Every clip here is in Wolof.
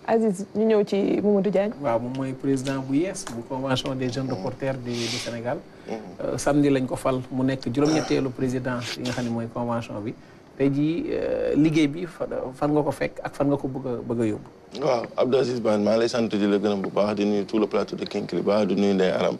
Aziz ñu ñëw ci Mamadou Diagne. waaw moom mooy président bu yees bu convention des jeunes reporters du Sénégal. samedi lañ ko fal mu nekk juróom-ñetteelu président yi nga xam ne mooy convention bi tey jii liggéey bi fan nga ko fekk ak fan nga ko bëgg a yóbbu. waaw Abdou Aziz Bane maa ngi lay sant di la gërëm bu baax di nuyu tout le plateau de Kinkeliba di nuyu Ndeye Aram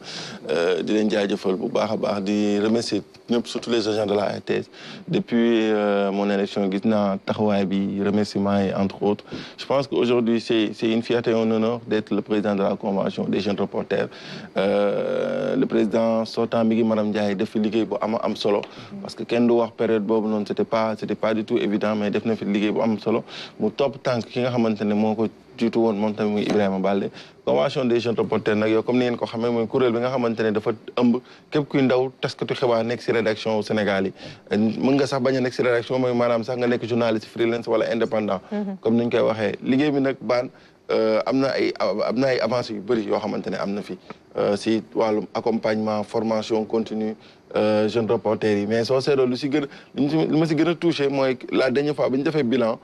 di leen jaajëfal bu baax a baax di remercier ñëpp surtout les agents de la RTS depuis mon élection gis naa taxawaay bi remerciements yi entre autres je pense que aujourd'hui c'est une fierté et un honneur d'être le président de la convention des jeunes reporters le président sortant mi ngi Maram Ndiaye def fi liggéey bu am solo parce que kenn du wax période boobu noonu c'était pas du tout évident mais def na fi liggéey bu am solo mu topp tànk ki nga xamante ne moo ko jiitu woon moom tamit muy Ibrahima Balde convention des jeunes reporters nag yow comme ni ngeen ko xamee mooy kuréel bi nga xamante ne dafa ëmb képp kuy ndaw taskatu xibaar nekk si rédaction Sénégal yi mën nga sax bañ a nekk si rédaction mooy maanaam sax nga nekk journaliste freelance wala indépendant comme ni ñu koy waxee liggéey bi nag baan am na ay avancées yu bëri yoo xamante ne am na fi si wàllum accompagnement formation continue jeunes reporters yi mais soo seetloo lu si gën lu ma si gën a touché mooy la dernière fois bi ñu defee bilan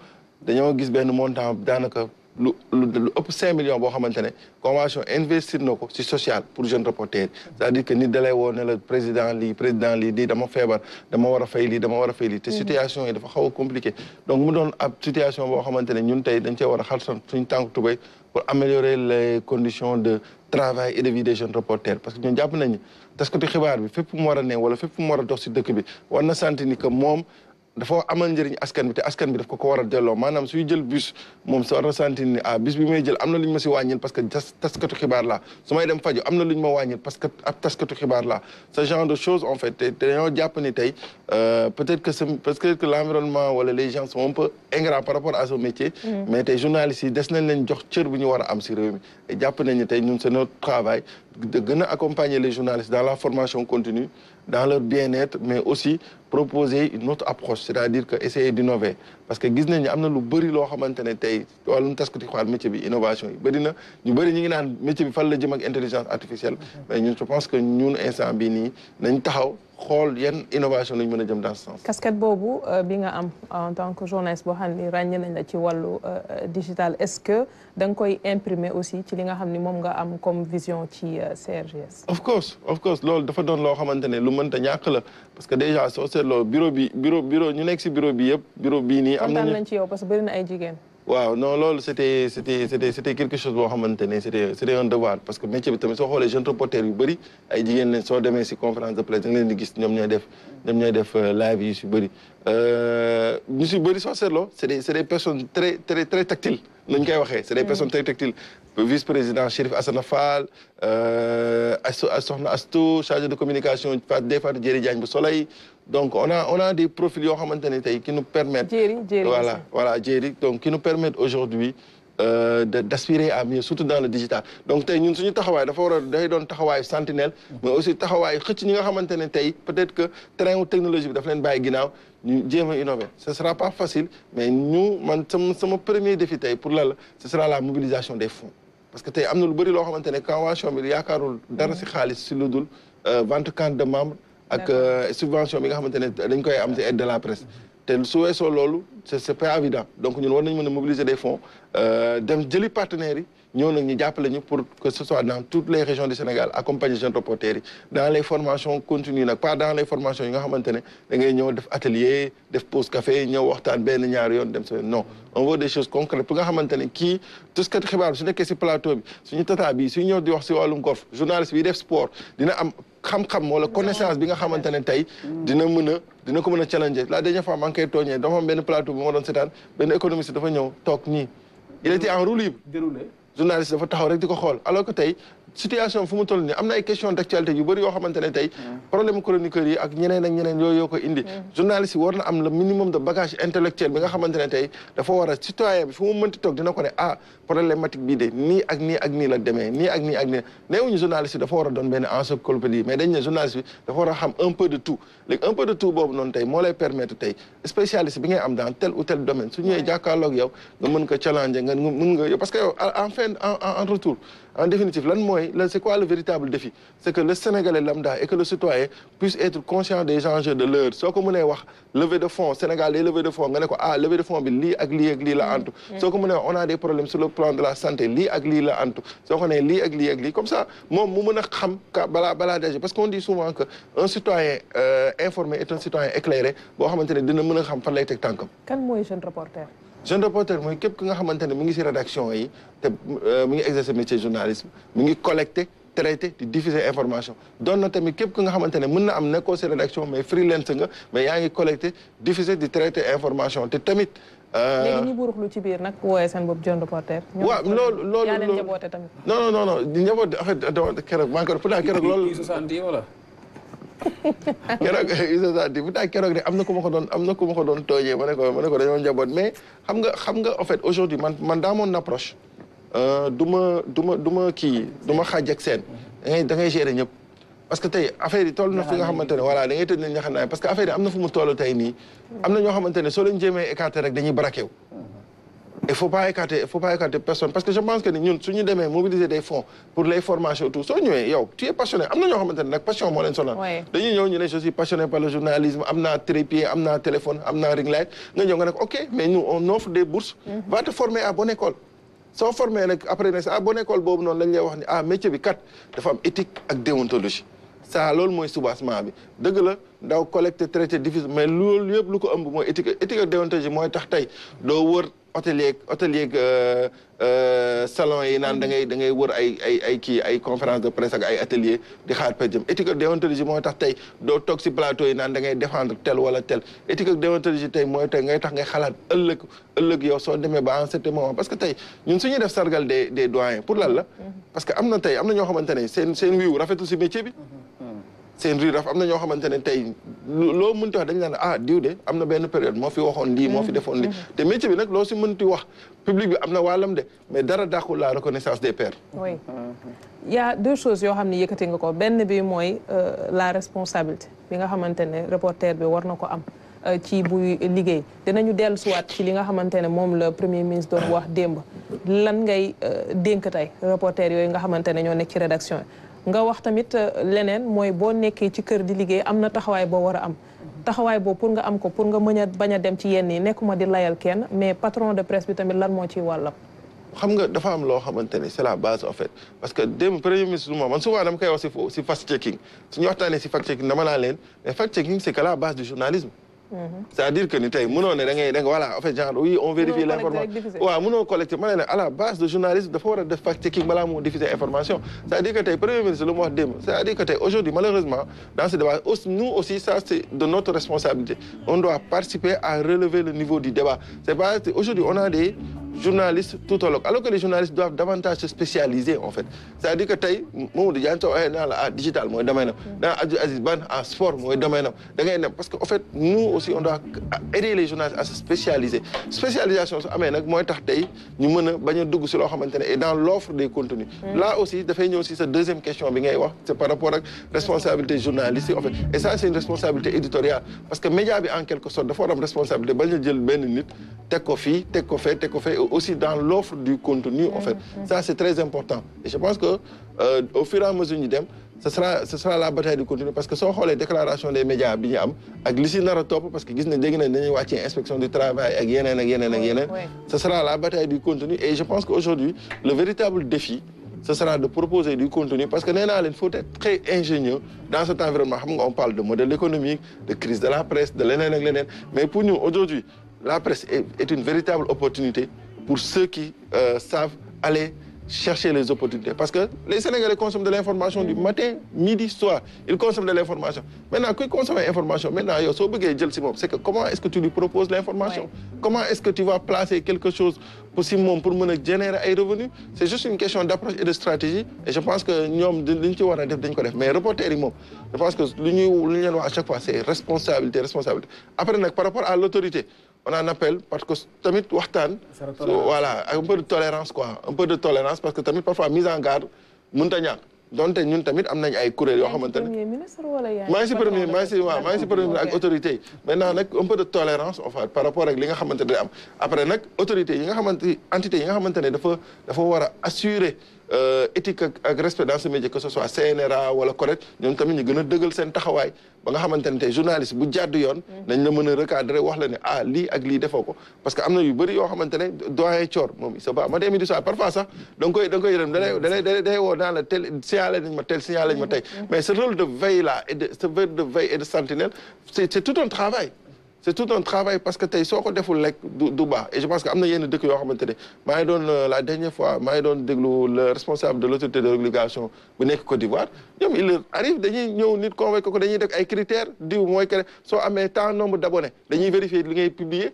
dañoo gis benn montant daanaka lu ëpp 5 millions boo xamante ne convention investir na ko ci social pour jeunes reporters c'est-à-dire que nit dalay woo ne la président lii di dama feebar dama war a fay lii te situation yi dafa xaw a compliqué donc mu doon ab situation boo xamante ne ñun tey dañ cee war a xar suñu tànk tubéy pour améliorer les conditions de travail et de vie des jeunes reporters parce que ñun jàpp nañu taskatu xibaar bi fépp mu war a ne wala fépp mu war a dox ci dëkk bi war na sant ni que moom dafa amal njëriñ askan bi te askan bi daf ko war a delloo maanaam suy jël bus moom sa ressentir ni bus bi may jël am na lu ñu ma si wàññil parce que taskatu xibaar laa su may dem faju am na lu ñu ma wàññil parce que ab taskatu xibaar laa ce genre de choses en fait te dañoo jàpp ni tey peut-être que l'environnement wala les gens sont un peu ingrats par rapport à ce métier mais tey journalistes yi des nañ leen jox cër bu ñu war a am si réew mi te jàpp nañ ni tey ñun c'est notre travail de gën a accompagner les journalistes dans la formation continue dans leur bien-être mais aussi proposer une autre approche c'est-à-dire que essayer d'innover parce que gis nañ ni am na lu bëri loo xamante ne tey wàllum taskati xibaar métier bi innovation yi bëri na ñu bëri ñu ngi naan métier bi fan la jëm ak intelligence artificielle mais ñun je pense que ñun instant bii nii nañ taxaw xool yan innovation lañ mën a jëm dans ce sens. casquette boobu bi nga am en tant que journaliste boo xam ni ràññee nañ la ci wàllu digital est-ce que da nga koy imprimer aussi ci li nga xam ni moom nga am comme vision ci CRGS. of course loolu dafa doon loo xamante ne lu mënta ñàkk la parce que déjà soo seetloo bureau ñu nekk si bureau bi yëpp bureau bii nii. am nañu kontaan nañ ci yow parce que bëri na ay jigéen. waaw non loolu c'était quelque chose boo xamante ne c'était un devoir parce que métier bi tamit soo xoolee jeunes reporters yu bëri ay jigéen lañ soo demee si conférence de presse da nga leen di gis ñoom ñooy def live yi si bëri ñu si bëri soo seetloo c'est des personnes très tactiles nañ koy waxee c'est des personnes très tactiles vice-président Chérif Assana Fall soxna Astou chargé de communication des fois Jéri Diagne bu Soleil donc on a des profils yoo xamante ne tey qui nous permettent voilà Jéri donc qui nous permettent aujourd'hui d'aspirer à mieux surtout dans le digital donc tey ñun suñu taxawaay dafa war a day doon taxawaayu sentinelle mais aussi taxawaayu xëcc ñi nga xamante ne tey peut-être que terrain wu technologie bi dafa leen bàyyi ginnaaw ñu jéem a innover ce sera pas facile mais man sama premier défi tey pour la ce sera la mobilisation des fonds parce que tey am na lu bëri loo xamante ne convention bi yaakaarul dara si xaalis si lu dul vente carte de membre ak subvention bi nga xamante ne dañ koy am ci aide de la presse te su weesoo loolu c'est pas évident donc ñun war nañu mën a mobiliser des fonds dem jëli partenaires yi ñëw nag ñu jàppale ñu pour que ce soit dans toutes les régions du Sénégal accompagner jeunes reporters yi dans les formations continues nag pas dans les formations yi nga xamante ne da ngay ñëw def atelier def pause café ñëw waxtaan benn ñaari yoon dem sa non on veut des choses concrètes pour nga xamante ne kii tuskat xibaar bi su nekkee si plateau bi suñu tata bi suñu ñëw di wax si wàllum golf journaliste bi def sport dina am xam-xam wala connaissance bi nga xamante ne tey dina ko mën a challenger la dernière fois maa ngi koy tooñee dafa am benn plateau bi ma doon seetaan benn économiste dafa ñëw toog nii il était en roue libre journaliste dafa taxaw rek di ko xool alors que tey situation fu mu toll nii am na ay question d'actualité yu bëri yoo xamante ne tey problème chroniqueurs yi ak ñeneen yooyu yoo ko indi journaliste yi war na am le minimum de bagage intellectuel bi nga xamante ne tey dafa war a citoyen bi fu mu mënti toog dina ko ne problématique bii de nii ak nii la demee nii ak nii neewuñu journaliste bi dafa war a doon benn encyclopédie mais dañ ne journaliste bi dafa war a xam un peu de tout léegi un peu de tout boobu noonu tey moo lay permettre tey spécialiste bi ngay am dans tel ou tel domaine su ñëwee jàkkaarloog yow nga mën ko challenger nga mën nga parce que yow en retour en définitive c'est quoi le véritable défi? C'est que le Sénégalais lambda et que le citoyen puisse être conscient des enjeux de l'heure. Soo ko mënee wax levée de fonds Sénégal day levée de fonds nga ne ko levée de fonds bi lii ak lii ak lii la antu. Soo ko mënee on a des problèmes sur le plan de la santé lii ak lii la antu. Soo ko nee lii ak lii ak lii comme ça moom mu mën a xam balaa d'agir parce qu'on dit souvent que un citoyen informé est un citoyen éclairé boo xamante ne dina mën a xam fan lay teg tànkam. Kan mooy jeune reporter? Jeune reporter mooy képp ki nga xamante ne mi ngi ci rédaction yi te mi ngi exercer métier journalisme mi ngi collecter traiter di diffuser information doon na tamit képp ki nga xamante ne mën na am nekkoo ci rédaction mais freelance nga mais yaa ngi collecter diffuser di traiter information te tamit. léegi ñi buruxlu ci biir nag wooyee seen bopp jeune reporter. waaw loolu yaa leen njaboote tamit. non di njaboote en fait keroog maa ngi ko pourtant keroog loolu. keroog de am na ku ma ko doon tooñee ma ne ko dañoo njaboot mais xam nga en fait aujourd'hui man dans mon approche du ma xaaj ak seen da ngay gérer ñëpp parce que tey affaire yi toll na fi nga xamante ne voilà da ngay tëj nañ ñaxanaay parce que affaire yi am na fu mu toll tey nii am na ñoo xamante ne soo leen jéemee écarter rek dañuy braqué wu il faut pas écarter personne parce que je pense que ni ñun suñu demee mobiliser des fonds pour les formations et tout soo ñëwee yow tu es passionné am na ñoo xamante ne nag passion moo leen sonal dañuy ñëw ñu ne je suis passionné par le journalisme am naa trépied am naa téléphone am naa ring light nga ñëw nga ne ko ok mais nous on offre des bourses va te former à bonne école soo formé nag après nag à bonne école boobu noonu lañ lay wax ni métier bi kat dafa am éthique ak déontologie ça loolu mooy soubassement bi dëgg la ndaw collecté traité diffuse mais loolu yëpp lu ko ëmb mooy éthique ak déontologie mooy tax tey doo wër hôtelier salon yi naan da ngay wër ay conférence de presse ak ay atelier di xaar pejëm éthique ak déontologie mooy tax tey doo toog si plateau yi naan da ngay défendre tel wala tel éthique ak déontologie tey mooy tey ngay tax ngay xalaat ëllëg yow soo demee ba en certain moment parce que tey ñun suñuy def sargal des doyens pour lan la parce que am na ñoo xamante ne seen wiiw rafetul si métier bi seen riir am na ñoo xamante ne tey loo mënti wax dañ naan diw de am na benn période moo fi waxoon lii moo fi defoon lii te métier bi nag loo si mënti wax public bi am na wàllam de mais dara dàqul la reconnaissance des pairs. oui il y a deux choses yoo xam ne yëkkati nga ko benn bi mooy la responsabilité bi nga xamante ne reporter bi war na ko am ci buy liggéey dinañu dellusiwaat ci li nga xamante ne moom la premier ministre doon wax démb lan ngay dénk tey reporter yooyu nga xamante ne ñoo nekk ci rédaction nga wax tamit leneen mooy boo nekkee ci kër di liggéey am na taxawaay boo war a am taxawaay boobu pour nga am ko pour nga mën a bañ a dem ci yenn yi nekkuma di layal kenn mais patron de presse bi tamit lan moo ciy wàllam. xam nga dafa am loo xamante ne c'est la base en fait parce que démb premier ministre man souvent dama koy wax si fact checking suñu waxtaanee si fact checking dama naa leen mais fact checking c'est que la base du journalisme. c'est-à-dire que ni tey mënoo ne da ngay voilà en fait genre oui on vérifie l'information waaw mënoo collecter ma ne ne à la base de journalisme dafa war a def fact checking balaa moo diffuser information c'est-à-dire que tey premier ministre lu mu wax démb c'est-à-dire que tey aujourd'hui malheureusement dans ce débat nous aussi ça c'est de notre responsabilité on doit participer à relever le niveau du débat c'est pas aujourd'hui on a des journalistes toutologues alors que les journalistes doivent davantage se spécialiser en fait c'est-à-dire que tey Mamadou Diagne soo waxee naa la digital mooy domaine am dans Abdou Aziz Ban sport mooy domaine am da ngay dem parce que en fait nous aussi on doit aider les journalistes à se spécialiser spécialisation su amee nag mooy tax tey ñu mën a bañ a dugg si loo xamante ne et dans l'offre des contenus là aussi dafay ñëw si sa deuxième question bi ngay wax c'est par rapport ak responsabilité journalistique en fait et ça c'est une responsabilité éditoriale parce que média bi en quelque sorte dafa war am responsabilité bañ a jël benn nit teg ko fii teg ko fee teg ko fee aussi dans l'offre du contenu en fait ça c'est très important et je pense que au fur et à mesure ñu dem ce sera la bataille du contenu parce que soo xoolee déclaration des médias bi ñu am ak li si nar a topp parce que gis na dégg nañ dañuy wàccee inspection du travail ak yeneen ce sera la bataille du contenu et je pense qu'aujourd'hui le véritable défi ce sera de proposer du contenu parce que nee naa leen faut être très ingénieux dans cet environnement xam nga on parle de modèle économique de crise de la presse de leneen ak leneen mais pour nous aujourd'hui la presse est une véritable opportunité pour ceux qui savent aller chercher les opportunités parce que les Sénégalais consomment de l'information du matin midi soir ils consomment de l'information maintenant kuy consommer information maintenant yow soo bëggee jël si moom c'est que comment est-ce que tu lui proposes l'information comment est-ce que tu vas placer quelque chose pour si moom pour mën a générer ay revenus c'est juste une question d'approche et de stratégie et je pense que ñoom li ñu ci war a def dañ ko def mais reporters yi moom je pense que lu ñu leen wax à chaque fois c'est responsabilité après nag par rapport à l'autorité on en appelle parce que tamit waxtaan voilà un peu de tolérance quoi un peu de tolérance parce que tamit parfois mise en garde mënut a ñàkk donte ñun tamit am nañ ay kuréel yoo xamante ne maa ngi si premier ak autorité yi maintenant nag un peu de tolérance en fait par rapport ak li nga xamante ne am après nag autorité yi nga xamante entité yi nga xamante ne dafa war a assurer éthique ak respect dans ce métier que ce soit CNRA wala correct ñoom tamit ñu gën a dëggal seen taxawaay ba nga xamante ne tey journaliste bu jàdd yoon nañ la mën a recadrer wax la ne ah lii ak lii defoo ko parce que am na yu bëri yoo xamante ne doyen Thior moom il se bat ma demi du soir parfois sax da nga koy yërëm day woo naan la tel signalé nañ ma tel signalé nañ ma tey mais ce rôle de veille là et de ce rôle de veille et de sentinelle c'est tout un travail. C'est tout un travail parce que tey soo ko deful lekk du baax et je pense que am na yenn dëkk yoo xamante ne maa ngi doon la dernière fois maa ngi doon déglu le responsable de l'autorité de régulation bu nekk Côte d'Ivoire ñoom il arrive dañuy ñëw nit convaincre ko dañuy def ay critères diw mooy que soo amee tant nombre d'abonnés dañuy vérifier li ngay publier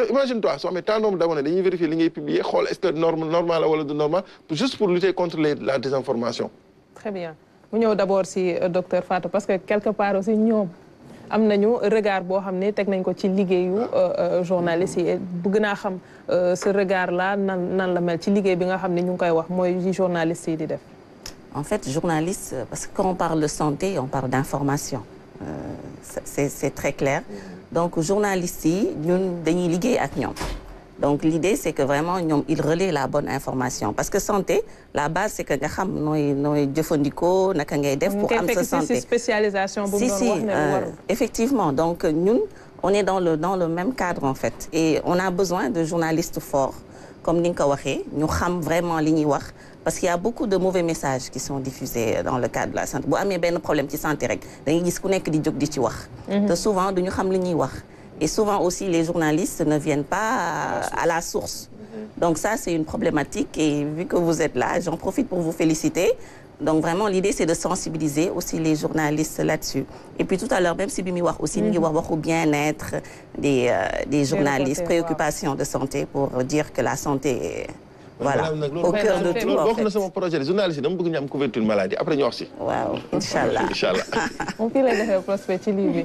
imagine toi soo amee tant nombre d'abonnés dañuy vérifier li ngay publier xool est-ce que normal la wala du normal juste pour lutter contre la désinformation. Très bien mu ñëw d'abord si docteur Fatou parce que quelque part aussi ñoom am nañu regard boo xam ne teg nañ ko ci liggéeyu journaliste yi bëgg naa xam ce regard là nan la mel ci liggéey bi nga xam ne ñu ngi koy wax mooy journaliste yi di def. En fait journaliste parce que quand on parle de santé on parle d'information c'est très clair donc journalistes yi ñun dañuy liggéey ak ñoom donc l'idée c'est que vraiment ñoom ils relaient la bonne information parce que santé la base c'est que nga xam nooy jëfandikoo naka ngay def pour am sa santé spécialisation bu mu doon wax ne effectivement donc ñun on est dans le même cadre en fait et on a besoin de journalistes forts comme ni nga ko waxee ñu xam vraiment li ñuy wax parce qu'il y a beaucoup de mauvais messages qui sont diffusés dans le cadre de la santé bu amee benn problème ci santé rek dañuy gis ku nekk di jóg di ci wax te souvent duñu xam li ñuy wax et souvent aussi les journalistes ne viennent pas à la source donc ça c'est une problématique et vu que vous êtes là j'en profite pour vous féliciter donc vraiment l'idée c'est de sensibiliser aussi les journalistes là-dessus et puis tout à l'heure même si bi muy wax aussi mi ngi wax waxu bien-être des journalistes préoccupations de santé pour dire que la santé est voilà au cœur de tout en fait. bokk na sama projet de journaliste dama bëgg ñu am couverture maladie après ñu wax si. waaw inchallah inchallah. moom fii lay defee prospect ci lii bi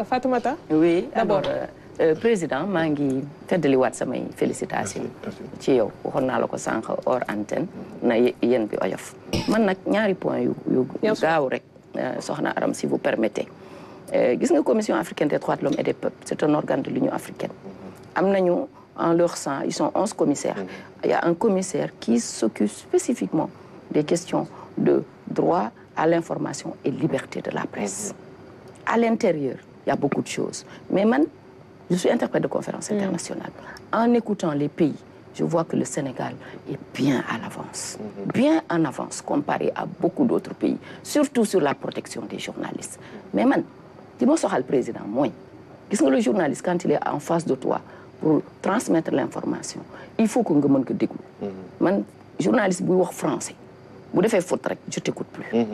Fatoumata. oui d'abord président maa ngi feddaliwaat samay félicitations ci yow waxoon naa la ko sànq hors antenne na yéen bi oyof man nag ñaari point yu gaaw rek soxna Aram si vous permettez gis nga commission africaine des droits de l'homme et des peuples c'est un organe de l'Union africaine am nañu en leur sein ils sont 11 commissaires il y a un commissaire qui s'occupe spécifiquement des questions de droit à l'information et liberté de la presse à l'intérieur il y a beaucoup de choses mais man je suis interprète de conférence internationale en écoutant les pays je vois que le Sénégal est bien à l'avance bien en avance comparé à beaucoup d'autres pays surtout sur la protection des journalistes mais man li ma soxal président mooy gis nga le journaliste quand il est en face de toi pour transmettre l'information il faut que nga mën ko déglu man journaliste buy wax français bu defee faute rek je t'écoute plus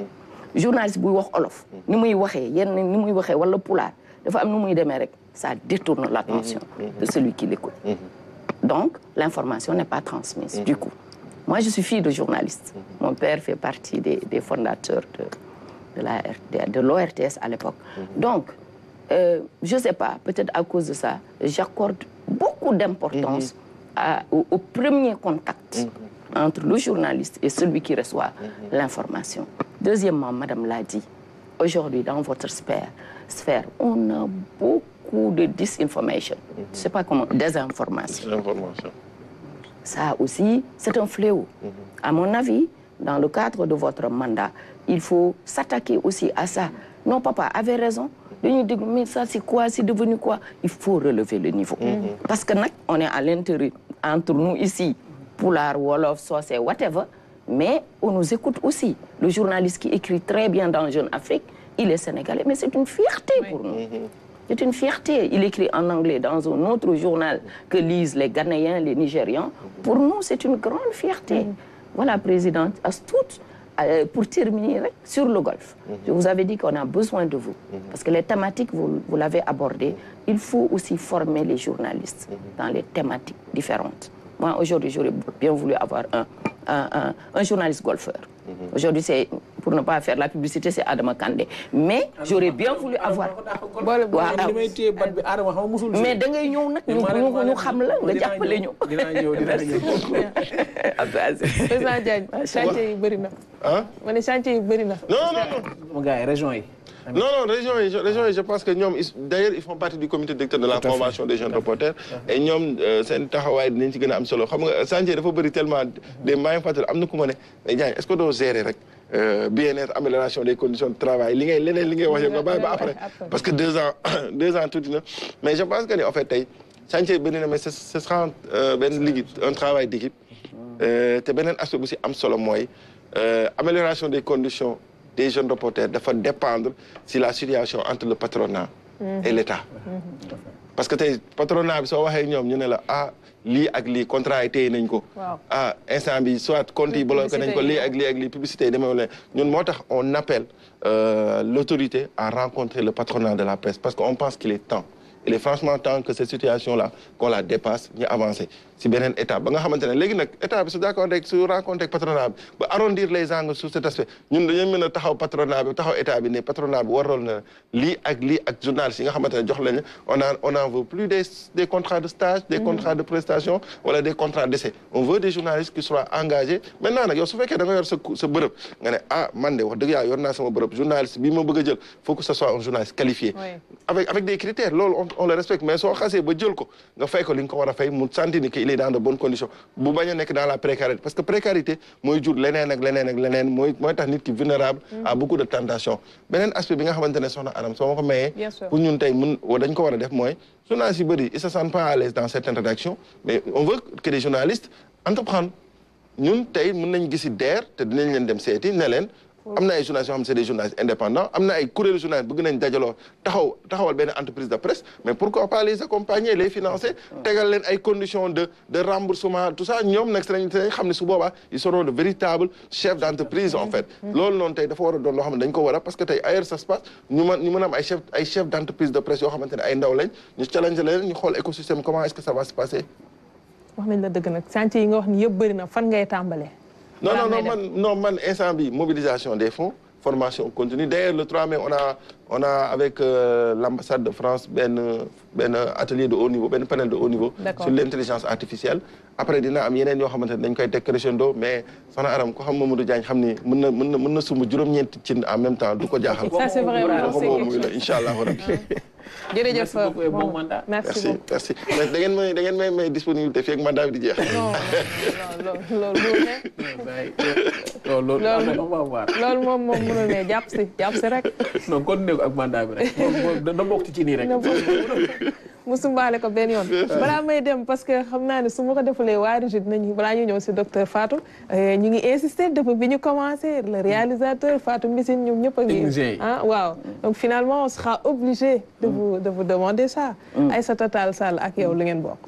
journaliste buy wax olof ni muy waxee yenn ni muy waxee wala pulaar dafa am nu muy demee rek ça détourne l'attention de celui qui l'écoute donc l'information n'est pas transmise du coup moi je suis fille de journaliste mon père fait partie des fondateurs de l'ORTS à l'époque donc je sais pas peut-être à cause de ça j'accorde beaucoup d'importance au premier contact entre le journaliste et celui qui reçoit l'information deuxièmement madame l'a dit aujourd'hui dans votre sphère on a beaucoup de disinformation je sais pas comment désinformation ça aussi c'est un fléau à mon avis dans le cadre de votre mandat il faut s'attaquer aussi à ça non papa avait raison dañuy déglu mais ça c'est quoi c'est devenu quoi il faut relever le niveau parce que nag on est à l'intérieur entre nous ici pulaar wolof socé whatever mais on nous écoute aussi le journaliste qui écrit très bien dans Jeune Afrique il est sénégalais mais c'est une fierté pour nous c'est une fierté il écrit en anglais dans un autre journal que lisent les Ghanéens les Nigérians pour nous c'est une grande fierté voilà présidente Astou pour terminer sur le golfe je vous avais dit qu'on a besoin de vous parce que les thématiques vous l'avez abordé il faut aussi former les journalistes dans les thématiques différentes moi aujourd'hui j'aurais bien voulu avoir un journaliste golfeur aujourd'hui c'est pour ne pas faire la publicité c'est Adama Kandé mais j'aurais bien voulu avoir mais da ngay ñëw nag ñu xam la nga jàppale ñu président Diagne chantier yi bëri na ma ne chantier yi bëri na non sama gars yi région yi Non, région, je pense que ñoom d'ailleurs ils font partie du comité directeur de la convention des jeunes reporters. Et ñoom seen taxawaay dinañ ci gën a am solo xam nga chantier dafa bëri tellement des moyens facteurs am na ku ma ne mais Diagne est-ce que doo gérer rek bien-être amélioration des conditions de travail li ngay wax yëpp nga bàyyi ba après parce que 2 ans tuuti na mais je pense que ni en fait tey chantier bëri na mais ce sera benn liggéey un travail d'équipe te beneen aspect bu si am solo mooy amélioration des conditions des jeunes reporters dafa dépendre si la situation entre le patronat et l'État parce que tey patronat bi soo waxee ñoom ñu ne la lii ak lii contrat yi téye nañ ko instant bi soit compte yi bloqué nañ ko lii ak lii publicité yi demee ñun moo tax on appelle l'autorité à rencontrer le patronat de la presse parce qu'on pense qu'il est temps. Il est franchement temps que cette situation-là, qu'on la dépasse, ñu avancer si beneen étape ba nga xamante ne léegi nag état bi su d'accord rek su rencontré ak patronat bi ba arrondir les angles sur cet aspect ñun dañoo mën a taxaw patronat bi taxaw état bi ne patronat bi waroon na lii ak journalistes yi nga xamante ne jox lañu on en veut plus des contrats de stage, des contrats de prestation wala des contrats d'essai. On veut des journalistes qui soient engagés. Maintenant nag yow su fekkee da nga yor sa bërëb nga ne man de wax dëgg yàlla yor naa sama bërëb journaliste bi ma bëgg a jël faut que ce soit un journaliste qualifié. Avec des critères loolu on le respecte mais soo xasee ba jël ko nga fay ko li nga ko war a fay mu sentir ni que il est dans de bonnes conditions bu bañ a nekk dans la précarité parce que précarité mooy jur leneen mooy tax nit ki vulnérable à beaucoup de tentations. Beneen aspect bi nga xamante ne soxna Adam soo ma ko mayee pour ñun tey dañ ko war a def mooy journalistes yu bëri ils se sentent pas à l'aise dans certaines rédactions mais on veut que les journalistes entreprennent ñun tey mën nañ gisi DER te dinañ leen dem seeti ne leen am na ay journalistes yoo xam ne c'est des journalistes indépendants am na ay kuréelu journalistes bëgg nañ dajaloo taxawal benn entreprise de presse mais pourquoi pas les accompagner les financer tegal leen ay conditions de remboursement tout ça ñoom nag dinañ xam ne su boobaa ils seront de véritables chefs d'entreprise en fait loolu noonu tey dafa war a doon loo xam ne dañ ko war a parce que tey ailleurs ça se passe ñu mën a am ay chefs d'entreprise de presse yoo xamante ne ay ndaw lañ ñu challenge leen ñu xool écosystème comment est-ce que ça va se passer. wax nañ la dëgg nag chantier yi nga wax ni yëpp bëri na fan ngay tàmbalee. Non, man, instant bi, mobilisation des fonds, formation continue. D'ailleurs, le 3 mai, on a avec l'ambassade de France ben atelier de haut niveau, ben panel de haut niveau sur l'intelligence artificielle. Après, dina am yeneen yoo xamante ne dañ koy teg crescendo mais soxna Aram ko xam Mamadou Diagne xam ni mën na sumb juróom-ñeenti cin en même temps du ko jaaxal. Ça c'est vrai, c'est quelque chose. Inch'Allah rabbi. jërëjëf bon mandat. Merci. Da ngeen may disponibilité fii ak mandat bi di jeex. loolu moom mënul ne jàpp si rek. non continué ko ak mandat bi rek da bokk ci nii rek. mu sumbaale ko benn yoon balaa may dem parce que xam naa ne su ma ko defulee waa Régis dinañ balaa ñu ñëw si docteur Fatou ñu ngi insister depuis bi ñu commencé le réalisateur Fatou Mbissine ñoom ñëpp a ngi waaw donc finalement on sera obligé de vous demander ça Aïssata Tall Sall ak yow lu ngeen bokk